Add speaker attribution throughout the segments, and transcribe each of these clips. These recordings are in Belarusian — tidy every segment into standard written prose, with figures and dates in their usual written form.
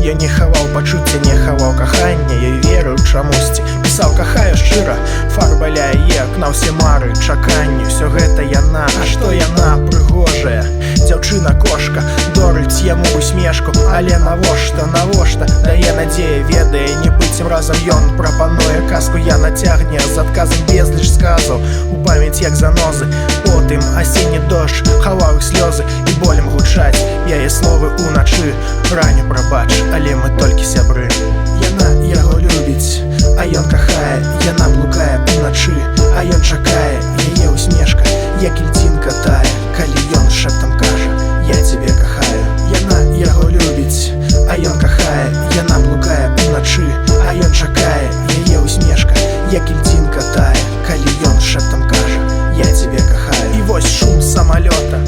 Speaker 1: Я не хаваў пачуцця, не хаваў кахання, я верыў чамусьці, пісаў кахаю шчыра, фарба ля яе акна ўсе мары, чаканні, усё гэта яна. А што яна прыгожая, дзяўчына-кошка, дорыць яму усмешку, але навошта дае надзея, ведае, не быццам разам ён прапануе казку. Яна цягне з адказам безліч сказаў, у памяць як занозы. Потым асенні дождж хаваў іх слёзы, і болем гучаць яе словы уначы. Раню прабач, але мы толькі сябры. Яна яго любіць, а ён кахае, яна блукае уначы, а ён чакае, яе усмешка як ільдзінка тая, калі ён шэптам кажа: я цябе кахаю. Яна яго любіць, а ён кахае, яна блукае уначы, а ён чакае, яе усмешка як ільдзінка тая, калі ён шэптам кажа: я цябе кахаю. І вось шум самалёта,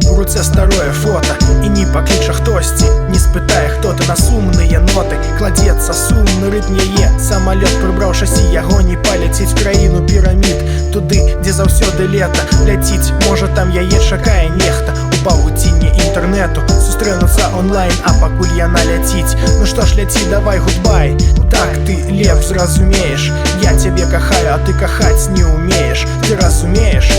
Speaker 1: у руцэ старое фота, і не пакліча хтосьці, не спытае, хто ты. На сумныя ноты кладзецца сумны рытм яе. Самалёт прыбраў шасі, яго не паляціць краіну пірамід, туды, дзе заўсёды лета. Ляціць, можа, там яе чакае нехта. У павуцінне інтэрнэту сустрэнуцца онлайн, а пакуль яна ляціць, ну што ж, ляці, давай, гудбай. Так ты, лев, зразумееш, я цябе кахаю, а ты кахаць не умееш. Ты разумееш?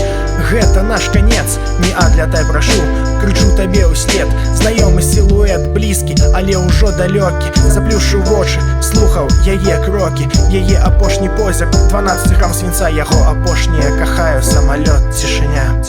Speaker 1: Гэта наш канец, не адлятай, прашу, крычу табе ўслед. Знаёмы сілуэт, блізкі, але ўжо далёкі. Заплюшыў вочы, слухаў яе крокі, яе апошні позірк, 12 грам свінца, яго апошняе кахаю. Самалёт, цішыня.